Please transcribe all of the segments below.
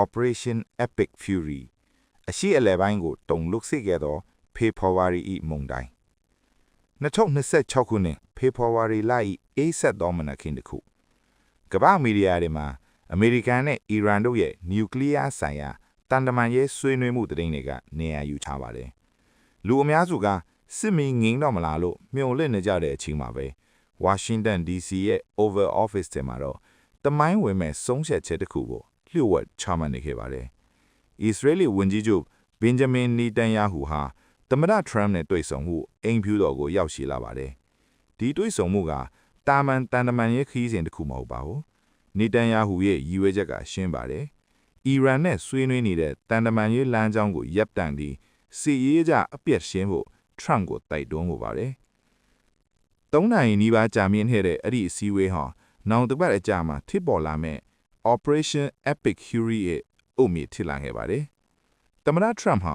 Operation Epic Fury အရှိအလဲပိုင်းကိုတုံလုစစ်ခဲ့သောဖေဖော်ဝါရီ၏မုန်တိုင်း2026ခုနှစ်ဖေဖော်ဝါရီလ၏အေးဆက်သောမနက်ခင်းတစ်ခုကမ္ဘာမီဒီယာတွေမှာအမေရိကန်နဲ့အီရန်တို့ရဲ့နျူကလ িয়ার ဆိုင်ရာတန်တမန်ရေးဆွေးနွေးမှုသတင်းတွေကနေရာယူထားပါတယ်လူအများစုကစစ်မီငင်းတော့မလားလို့မျှော်လင့်နေကြတဲ့အချိန်မှာပဲဝါရှင်တန် DC ရဲ့ Oval Office ထဲမှာတော့တမိုင်းဝင်မဲ့ဆုံးဖြတ်ချက်တစ်ခုကိုလျှို့ဝှက်ချမှတ်နေခဲ့ပါတယ်။ အစ္စရေးလ်ဝန်ကြီးချုပ်ဘင်ဂျမင်နေတန်ယာဟူဟာသမ္မတထရမ့်နဲ့တွေ့ဆုံမှုအိမ်ဖြူတော်ကိုရောက်ရှိလာပါတယ်။ဒီတွေ့ဆုံမှုကတာမန်တန်တမန်ရေးခရီးစဉ်တစ်ခုမဟုတ်ပါဘူး။နေတန်ယာဟူရဲ့ရည်ရွယ်ချက်ကရှင်းပါတယ်။အီရန်နဲ့ဆွေးနွေးနေတဲ့တန်တမန်ရေးလမ်းကြောင်းကိုရပ်တန့်ပြီးစစ်ရေးကြအပြတ်ရှင်းဖို့ထရမ့်ကိုတိုက်တွန်းမှုပါတယ်။၃နိုင်နီးပါးကြာမြင့်ခဲ့တဲ့အဲ့ဒီအစည်းအဝေးဟာနောင်တစ်ပတ်အကြာမှာထစ်ပေါ်လာမဲ့ Operation Epic Fury ရဲ့အုတ်မြစ်ထစ်လာခဲ့ပါတယ်။သမ္မတထရမ့်ဟာ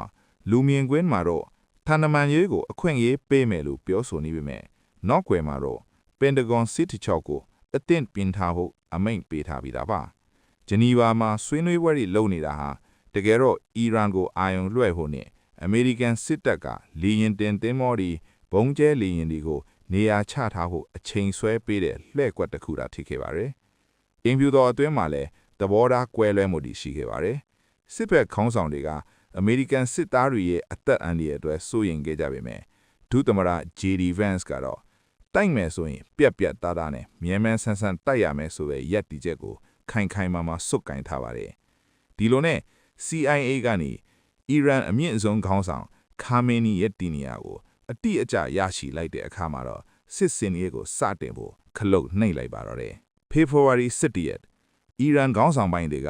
လူမြင်ကွင်းမှာတော့တန်တမန်ရေးကိုအခွင့်အရေးပေးမယ်လို့ပြောဆိုနေပေမဲ့နောက်ွယ်မှာတော့ပင်တဂွန်စစ်တီချော့ကိုအသင့်ပြင်ထားဖို့အမိန့်ပေးထားပြီးသားပါ။ဂျနီဗာမှာဆွေးနွေးပွဲတွေလုပ်နေတာဟာတကယ်တော့အီရန်ကိုအာရုံလွှဲဖို့နဲ့အမေရိကန်စစ်တပ်ကလေရင်တင်သင်္ဘောတွေဘုံကျဲလေရင်တွေကိုနေရာချထားဖို့အချိန်ဆွဲပေးတဲ့လှည့်ကွက်တစ်ခုတာဖြစ်ခဲ့ပါတယ်။အင်ဖြူတော်အတွင်းမှာလည်းသဘောထားကွဲလွဲမှုတွေရှိခဲ့ပါတယ်။စစ်ဘက်ခေါင်းဆောင်တွေကအမေရိကန်စစ်သားတွေရဲ့အသက်အန္တရာယ်အတွက်စိုးရိမ်ခဲ့ကြပေမဲ့ဒုသမ္မတ JD Vance ကတော့တိုက်မယ်ဆိုရင်ပြက်ပြက်သားသားနဲ့မြဲမြဲဆန်းဆန်းတိုက်ရမယ်ဆိုတဲ့ယက်တီချက်ကိုခိုင်ခိုင်မာမာစွတ်ကင်ထားပါတယ်။ဒီလိုနဲ့ CIA ကနေအီရန်အမြင့်ဆုံးခေါင်းဆောင်ခါမေနီရဲ့တီနီယာကိုအတိအကျရရှိလိုက်တဲ့အခါမှာတော့စစ်စင်ရေးကိုစတင်ဖို့ခလုတ်နှိပ်လိုက်ပါတော့တယ်။ဖေဖော်ဝါရီ17ရက်အီရန်ခေါင်းဆောင်ပိုင်းတွေက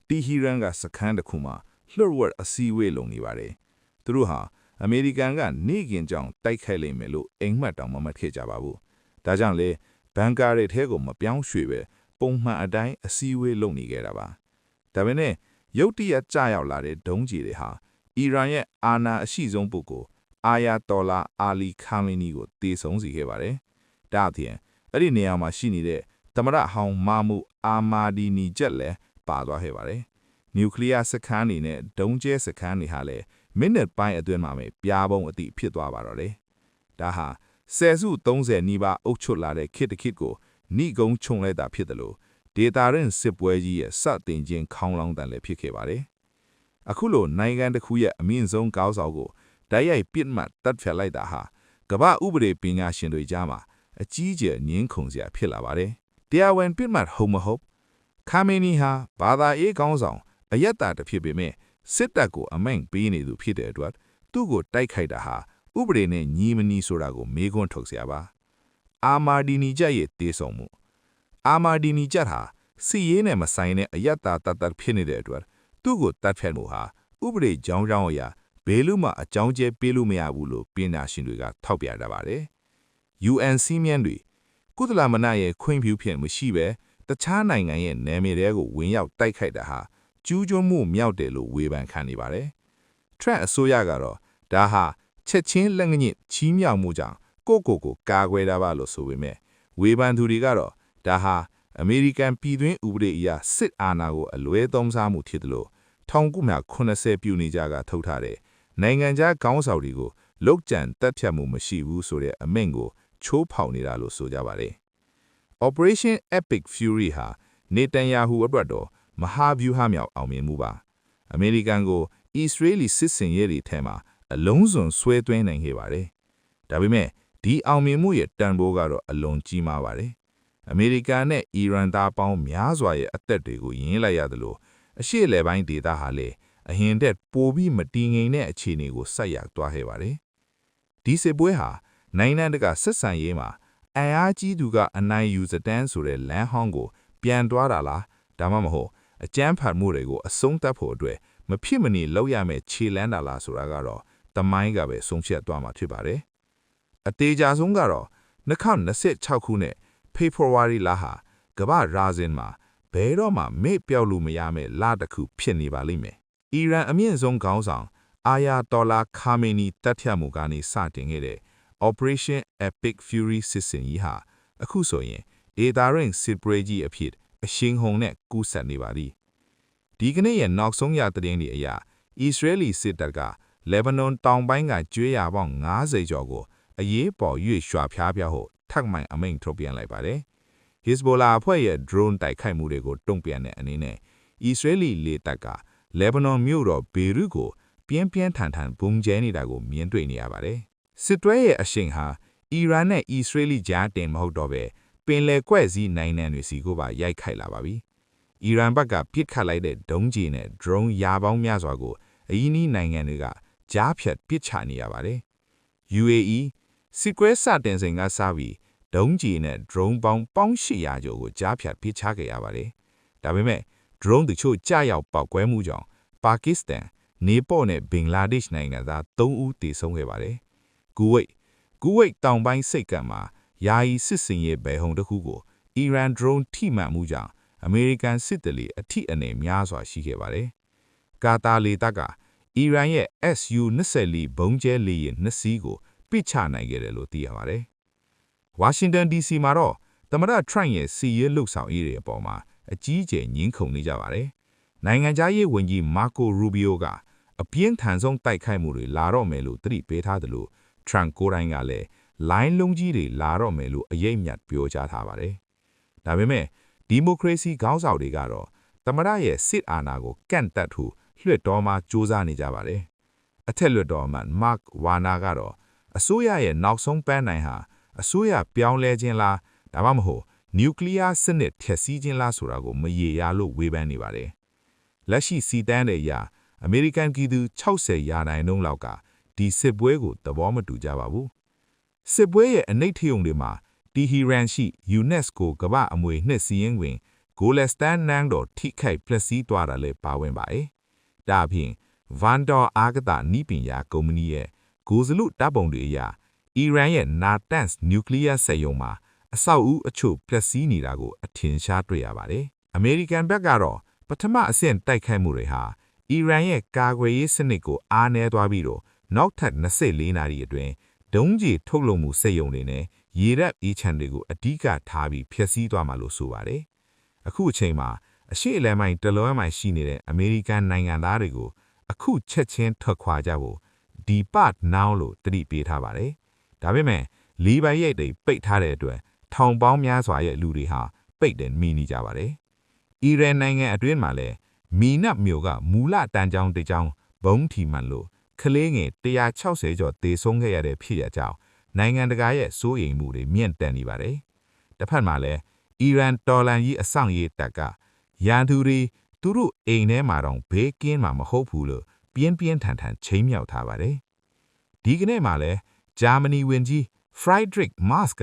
တီဟီရန်ကစခန်းတစ်ခုမှာလွှတ်ဝက်အစည်းအဝေးလုပ်နေပါတယ်။သူတို့ဟာအမေရိကန်ကနေကင်ကြောင်တိုက်ခိုက်လိမ့်မယ်လို့အိမ်မက်တောင်မမှတ်ခဲ့ကြပါဘူး။ဒါကြောင့်လေဘန်ကာတွေထဲကိုမပြောင်းရွှေ့ပဲပုံမှန်အတိုင်းအစည်းအဝေးလုပ်နေခဲ့တာပါ။ဒါပေမဲ့ရုတ်တရက်ကြရောက်လာတဲ့ဒုံးကျည်တွေဟာအီရန်ရဲ့အာဏာအရှိဆုံးပုဂ္ဂိုလ်အာယာတော်လာအာလီခါမီနီကိုတေဆုံးစေခဲ့ပါတယ်။ဒါအပြင်အဲ့ဒီနေရာမှာရှိနေတဲ့သမ္မတဟောင်းမာမူအာမာဒီနီဂျက်လည်းပါသွားခဲ့ပါတယ်။နျူကလ িয়ার စခန်းတွေနဲ့ဒုံးကျဲစခန်းတွေဟာလည်းမိနစ်ပိုင်းအတွင်းမှာပဲပြားပုံအတိဖြစ်သွားပါတော့တယ်။ဒါဟာဆယ်စု30နီးပါးအုပ်ချုပ်လာတဲ့ခေတ်တစ်ခေတ်ကိုဏိကုံခြုံလိုက်တာဖြစ်တယ်လို့ဒေတာရင်စစ်ပွဲကြီးရဲ့စတင်ခြင်းခေါင်းလောင်းတန်လည်းဖြစ်ခဲ့ပါတယ်။အခုလိုနိုင်ငံတစ်ခုရဲ့အမြင့်ဆုံးကောင်းဆောင်ကိုတိုက်ရိုက်ပြစ်မှတ်တတ်ဖြတ်လိုက်တာဟာကမ္ဘာဥပဒေပညာရှင်တွေကြားမှာအကြီးကျယ်ငင်းခုန်စရာဖြစ်လာပါတယ်။တရားဝင်ပြစ်မှတ်ဟုတ်မဟုတ်ခါမေနီဟာဘာသာရေးကောင်းဆောင်အယက်တာတစ်ဖြစ်ပေမဲ့စစ်တပ်ကိုအမိန့်ပေးနေသူဖြစ်တဲ့အတွက်သူ့ကိုတိုက်ခိုက်တာဟာဥပဒေနဲ့ညီမညီဆိုတာကိုမေးခွန်းထုတ်စရာပါ။အာမာဒီနီဂျက်ရဲ့တေးဆောင်မှုအာမာဒီနီဂျက်ဟာစီရေးနဲ့မဆိုင်တဲ့အယက်တာတတ်ဖြစ်နေတဲ့အတွက်သူ့ကိုတတ်ဖြတ်မှုဟာဥပဒေကြောင်းအရာဘယ်လို့မှအကြောင်းကျဲပေးလို့မရဘူးလို့ပညာရှင်တွေကထောက်ပြကြပါတယ်။ UN စီးမြန်းတွေကုသလမနရဲ့ခွင့်ပြုဖြင့်မရှိပဲတခြားနိုင်ငံရဲ့နယ်မြေတွေကိုဝင်ရောက်တိုက်ခိုက်တာဟာကျူးကျော်မှုမြောက်တယ်လို့ဝေဖန်ခံနေပါတယ်။ ထရန့်အစိုးရကတော့ဒါဟာချက်ချင်းလက်ငညစ်ချီးမြှောက်မှုကြောင့်ကိုကာကွယ်တာပါလို့ဆိုပေမဲ့ဝေဖန်သူတွေကတော့ဒါဟာအမေရိကန်ပြည်တွင်းဥပဒေအရစစ်အာဏာကိုအလွဲသုံးစားမှုဖြစ်တယ်လို့1980ပြူနေကြကထုတ်ထားတဲ့နိုင်ငံခြားခေါင်းဆောင်တွေကိုလုတ်ကြံတက်ဖြတ်မှုမရှိဘူးဆိုတဲ့အမိန့်ကိုချိုးဖောက်နေတာလို့ဆိုကြပါတယ်။ Operation Epic Fury ဟာနေတန်ယာဟူအတွက်တော့မဟာဗျူဟာမြောက်အောင်မြင်မှုပါ။အမေရိကန်ကိုအစ္စရေးလ်စစ်စင်ရေးတွေထဲမှာအလုံးစုံဆွဲသွင်းနိုင်ခဲ့ပါတယ်။ဒါပေမဲ့ဒီအောင်မြင်မှုရဲ့တန်ဖိုးကတော့အလွန်ကြီးမားပါတယ်။အမေရိကန်နဲ့အီရန်သားပေါင်းများစွာရဲ့အသက်တွေကိုယင်းလိုက်ရသလိုအရှေ့အလယ်ပိုင်းဒေသဟာလည်းအရင်တက်ပိုပြီးမတည်ငြိမ်တဲ့အခြေအနေကိုဆက်ရောက်သွားခဲ့ပါတယ်။ဒီစစ်ပွဲဟာနိုင်ငံတကာဆက်ဆံရေးမှာအင်အားကြီးသူကအနိုင်ယူစတန်းဆိုတဲ့လမ်းဟောင်းကိုပြန်သွားတာလားဒါမှမဟုတ်အကြမ်းဖက်မှုတွေကိုအဆုံးသတ်ဖို့အတွက်မဖြစ်မနေလောက်ရမယ့်ခြေလန်းတာလားဆိုတာကတော့တမိုင်းကပဲဆုံးဖြတ်သွားမှာဖြစ်ပါတယ်။အသေးကြဆုံးကတော့2026ခုနှစ်ဖေဖော်ဝါရီလဟာကမ္ဘာရာဇင်မှာဘယ်တော့မှမေ့ပြောက်လို့မရမယ့်လတစ်ခုဖြစ်နေပါလိမ့်မယ်။အီရန်အမြင့်ဆုံးခေါင်းဆောင်အာယာတော်လာခါမေနီတပ်ဖြတ်မှုကနေစတင်ခဲ့တဲ့ Operation Epic Fury စစ်စင်ကြီးဟာအခုဆိုရင်ဒေတာရင်စစ်ပွဲကြီးအဖြစ်အရှိန်ဟုန်နဲ့ကူးစက်နေပါသည်။ ဒီကနေ့ရဲ့နောက်ဆုံးရသတင်းတွေအရဣသရေလစစ်တပ်ကလေဗနွန်တောင်ပိုင်းကကျွေးရပေါင်း90ကျော်ကိုအရေးပေါ်ရွေ့ရွှာဖျားပြဖို့ထပ်မံအမိန့်ထုတ်ပြန်လိုက်ပါတယ်။ Hezbollah အဖွဲ့ရဲ့ drone တိုက်ခိုက်မှုတွေကိုတုံ့ပြန်တဲ့အနေနဲ့ဣသရေလလေတပ်ကလေဗနွန်မြို့တော်ဘေရွတ်ကိုပြင်းပြင်းထန်ထန်ဘုံကျဲနေတာကိုမြင်တွေ့နေရပါတယ်။စစ်တွဲရဲ့အရှိန်ဟာအီရန်နဲ့ဣသရေလကြားတင်မဟုတ်တော့ပဲပင်လယ်ကွက်စည်းနိုင်ငံတွေစီကိုပါရိုက်ခိုက်လာပါပြီ။အီရန်ဘက်ကပစ်ခတ်လိုက်တဲ့ဒုံးကျည်နဲ့ drone ရာပေါင်းများစွာကိုအီနီးနိုင်ငံတွေကကြားဖြတ်ပစ်ချနေရပါတယ်။ UAE စစ်ကွဲစတင်စဉ်ကစပြီးဒုံးကျည်နဲ့ drone ပေါင်း800ကျော်ကိုကြားဖြတ်ပစ်ချခဲ့ရပါတယ်။ဒါပေမဲ့ drone တချို့ကြားရောက်ပောက်ကွဲမှုကြောင့်ပါကစ္စတန်နေပေါ်နဲ့ဘင်္ဂလားဒေ့ရှ်နိုင်ငံသား3ဦးသေဆုံးခဲ့ပါတယ်။ကူဝိတ်တောင်ပိုင်းစိတ်ကံမှာယာယီစစ်စင်ရေးဘယ်ဟုန်တစ်ခုကိုအီရန် drone ထိမှန်မှုကြောင့်အမေရိကန်စစ်သည်အထိအနေများစွာရှိခဲ့ပါတယ်။ကာတာလေတပ်ကအီရန်ရဲ့ Su-24 ဘုံကျဲလေယာဉ်2စီးကိုပစ်ချနိုင်ခဲ့တယ်လို့သိရပါတယ်။ဝါရှင်တန် DC မှာတော့သမ္မတ Trump ရဲ့စီးရဲလှုပ်ဆောင်ရေးတွေအပေါ်မှာအကြီးအကျယ်ညှင်းခုန်နေကြပါတယ်။နိုင်ငံခြားရေးဝန်ကြီးမာကိုရူဘီယိုကအပြင်းထန်ဆုံးတိုက်ခိုက်မှုတွေလာတော့မယ်လို့သတိပေးထားတယ်လို့ Trump ကိုယ်တိုင်ကလည်းလိုင်းလုံးကြီးတွေလာတော့မယ်လို့အရေးမြတ်ပြောကြားထားပါတယ်။ဒါပေမဲ့ဒီမိုကရေစီခေါင်းဆောင်တွေကတော့သမ္မတရဲ့စစ်အာဏာကိုကန့်တတ်ထူလွှတ်တော်မှာစ조사နေကြပါတယ်။အထက်လွှတ်တော်အမတ် Mark Warner ကတော့အစိုးရရဲ့နောက်ဆုံးပန်းနိုင်ဟာအစိုးရပြောင်းလဲခြင်းလားဒါမှမဟုတ်နျူကလ িয়ার စနစ်ထက်စီးခြင်းလားဆိုတာကိုမရေရာလို့ဝေဖန်နေပါတယ်။လက်ရှိစီတန်းတဲ့အရာအမေရိကန်ပြည်သူ60%လောက်ကဒီစစ်ပွဲကိုသဘောမတူကြပါဘူး။စစ်ပွဲရဲ့အနိဋ္ဌယုံတွေမှာတီဟီရန်ရှိ UNESCO ကမ္ဘာအမွေနှစ်စီးရင်တွင်ဂိုလက်စတန်နန်းတော်ထိခိုက်ပျက်စီးသွားတာလည်းပါဝင်ပါတယ်။ဒါအပြင်ဗန်ဒေါ်အာဂတာနီးပညာကုမ္ပဏီရဲ့ဂိုဇလူတပ်ပုံတွေအရအီရန်ရဲ့နာတန့်စ်နျူကလ িয়ার စက်ရုံမှာအဆောက်အဦအချို့ပျက်စီးနေတာကိုအထင်ရှားတွေ့ရပါတယ်။အမေရိကန်ဘက်ကတော့ပထမအဆင့်တိုက်ခိုက်မှုတွေဟာအီရန်ရဲ့ကာကွယ်ရေးစနစ်ကိုအားနည်းသွားပြီးတော့နောက်ထပ်24နာရီအတွင်းဒုံးကျည်ထုတ်လုပ်မှုစက်ရုံတွေနဲ့ရေတပ်အေးချမ်းတွေကိုအဓိကထားပြီးဖျက်ဆီးသွားမှာလို့ဆိုပါတယ်။အခုအချိန်မှာအရှေ့အလယ်ပိုင်းတလွဲမှာရှိနေတဲ့အမေရိကန်နိုင်ငံသားတွေကိုအခုချက်ချင်းထွက်ခွာကြဖို့ဒီပတ်နောင်းလို့တတိပေးထားပါတယ်။ဒါပေမဲ့လီဘိုင်ရိတ်တွေပိတ်ထားတဲ့အတွက်ထောင်ပေါင်းများစွာရဲ့လူတွေဟာပိတ်တယ်မိနေကြပါတယ်။အီရန်နိုင်ငံအတွင်းမှာလည်းမီနတ်မြို့ကမူလတန်းကျောင်းတစ်ကျောင်းဘုံထီမှန်လို့ကလေးငယ်160ကျော်သေဆုံးခဲ့ရတဲ့ဖြစ်ရကြောင်းနိုင်ငံတကာရဲ့စိုးရိမ်မှုတွေမြင့်တက်နေပါတယ်။တစ်ဖက်မှာလည်းအီရန်တော်လန်ကြီးအဆောင်ရေးတပ်ကရန်သူတွေသူတို့အိမ်ထဲမှာတော့ဘေးကင်းမှာမဟုတ်ဘူးလို့ပြင်းပြင်းထန်ထန်ချိန်မြောက်ထားပါတယ်။ဒီကနေ့မှာလည်းဂျာမနီဝန်ကြီးဖရိုက်ဒရစ်မတ်စ်က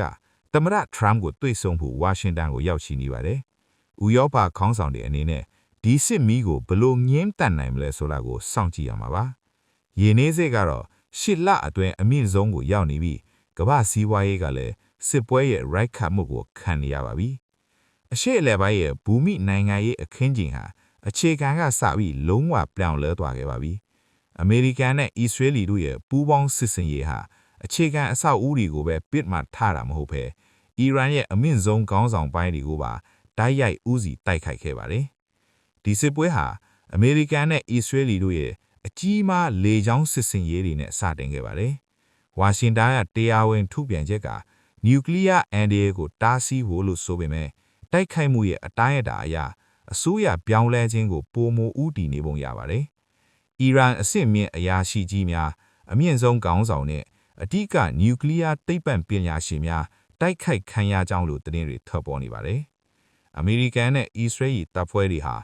သမ္မတထရမ်ကိုတွေ့ဆုံဖို့ဝါရှင်တန်ကိုရောက်ရှိနေပါတယ်။ဥရောပခေါင်းဆောင်တွေအနေနဲ့ဒီစစ်မီးကိုဘလို့ငင်းတတ်နိုင်မလဲဆိုတာကိုစောင့်ကြည့်ရမှာပါ။ရေနည်းစေကတော့10လအတွင်းအမြင့်ဆုံးကိုရောက်နေပြီးကမ္ဘာစီးပွားရေးကလည်းစစ်ပွဲရဲ့ရိုက်ခတ်မှုကိုခံနေရပါပြီ။အရှေ့အလယ်ပိုင်းရဲ့ဘူမိနိုင်ငံရေးအခင်းကျင်းဟာအခြေခံကစပြီးလုံးဝပြောင်းလဲသွားခဲ့ပါပြီ။အမေရိကန်နဲ့အစ္စရေးလ်တို့ရဲ့ပူးပေါင်းစစ်ဆင်ရေးဟာအခြေခံအဆောက်အဦတွေကိုပဲပစ်မှတ်ထားတာမဟုတ်ဘဲအီရန်ရဲ့အမြင့်ဆုံးခေါင်းဆောင်ပိုင်းတွေကိုပါတိုက်ရိုက်ဦးစီးတိုက်ခိုက်ခဲ့ပါတယ်။ဒီစစ်ပွဲဟာအမေရိကန်နဲ့အစ္စရေးလ်တို့ရဲ့အကြီးမားလေကြောင်းစစ်ဆင်ရေးတွေနဲ့စတင်ခဲ့ပါတယ်။ဝါရှင်တန်ကတရားဝင်ထုတ်ပြန်ချက်ကနျူကလ িয়ার အန်ဒီအေကိုတားဆီးဖို့လို့ဆိုပေမဲ့တိုက်ခိုက်မှုရဲ့အတိုင်းအတာအရအစိုးရပြောင်းလဲခြင်းကိုပိုမိုဦးတည်နေပုံရပါတယ်။အီရန်အဆင့်မြင့်အရာရှိကြီးများအမြင့်ဆုံးခေါင်းဆောင်နဲ့အဓိကနျူကလ িয়ার သိပ္ပံပညာရှင်များတိုက်ခိုက်ခံရကြောင်းလို့သတင်းတွေထွက်ပေါ်နေပါတယ်။အမေရိကန်နဲ့အစ္စရေးတပ်ဖွဲ့တွေဟာ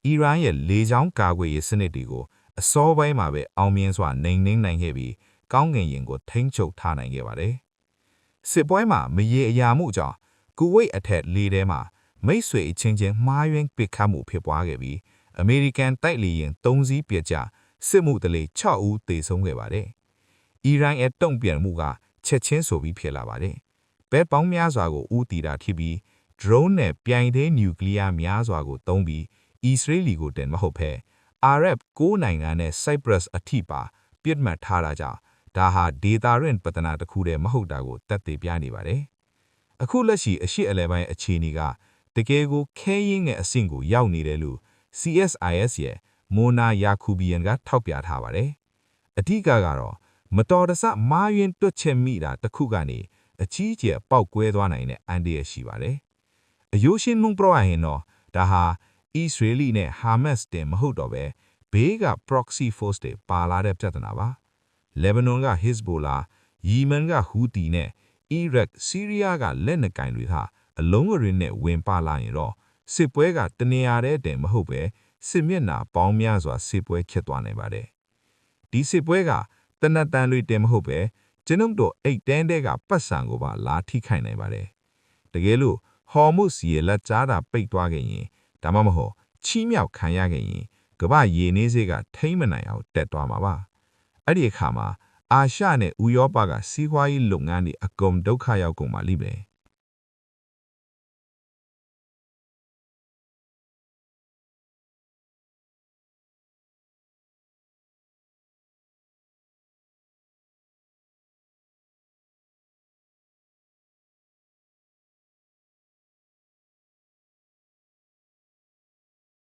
အီရန်ရဲ့လေကြောင်းကာကွယ်ရေးစနစ်တွေကိုအစောပိုင်းမှာပဲအောင်မြင်စွာနှိမ်နင်းနိုင်ခဲ့ပြီးကောင်းကင်ယင်ကိုထိန်းချုပ်ထားနိုင်ခဲ့ပါတယ်။စစ်ပွဲမှာမရေအရာမှုကြောင့်ကူဝိတ်အထက်လေထဲမှာမိတ်ဆွေအချင်းချင်းမှားယွင်းပစ်ခတ်မှုဖြစ်ပွားခဲ့ပြီးအမေရိကန်တိုက်လေယာဉ်3စီးပစ်ကျစစ်မှုတလေ6ဦးသေဆုံးခဲ့ပါတယ်။အီရန်ရဲ့တုံ့ပြန်မှုကချက်ချင်းဆိုပြီးဖြစ်လာပါတယ်။ဘက်ပေါင်းများစွာကိုဦးတည်တာဖြစ်ပြီး drone နဲ့ပြိုင်သေးနျူကလ িয়ার များစွာကိုသုံးပြီးအစ္စရေးလ်ကိုတင်မဟုတ်ဘဲအာရပ်9နိုင်ငံနဲ့ Cyprus အထိပါပြစ်မှတ်ထားတာကြောင့်ဒါဟာဒေတာရင်ပတနာတစ်ခုတည်းမဟုတ်တာကိုသက်သေပြနေပါတယ်။အခုလက်ရှိအရှိအလဲပိုင်းအခြေအနေကတကယ်ကိုခဲရင်းတဲ့အဆင့်ကိုရောက်နေတယ်လို့ CSIS ရဲ့မိုနာယာခူဘီယန်ကထောက်ပြထားပါတယ်အဓိကကတော့မတော်တဆမားယွင်းတွက်ချက်မိတာတစ်ခုကနေအကြီးကျယ်ပေါက်ကွဲသွားနိုင်တဲ့အန်ဒီရရှိပါတယ်အယိုးရှင်းမှုပြရရင်တော့ဒါဟာ Israeli နဲ့ Hamas တင်မဟုတ်တော့ပဲဘေးက proxy force တွေပါလာတဲ့ပြဿနာပါ Lebanon က Hezbollah, Yemen က Houthi နဲ့ Iraq, Syria ကလက်နက်ကင်တွေဟာအလုံးအရင်းနဲ့ဝင်ပါလာရင်တော့စစ်ပွဲကတနေရာတဲ့တင်မဟုတ်ပဲစစ်မျက်နှာပေါင်းများစွာစစ်ပွဲဖြစ်သွားနိုင်ပါတယ်ဒီစစ်ပွဲကတနတ်တန်တွေတင်မဟုတ်ပဲကျွန်ုပ်တို့အိတ်တန်းတဲကပတ်စံကိုပါလာထိခိုက်နိုင်ပါတယ်တကယ်လို့ဟော်မုစ်ရေလက်ကြားတာပိတ်သွားခဲ့ရင်ဒါမှမဟုတ်ချီးမြှောက်ခံရခဲ့ရင်ကမ္ဘာရေနည်းစေးကထိမ့်မနိုင်အောင်တက်သွားမှာပါအဲ့ဒီအခါမှာအာရှနဲ့ဥရောပကစီးပွားရေးလုပ်ငန်းတွေအကုန်ဒုက္ခရောက်ကုန်ပါလိမ့်မယ်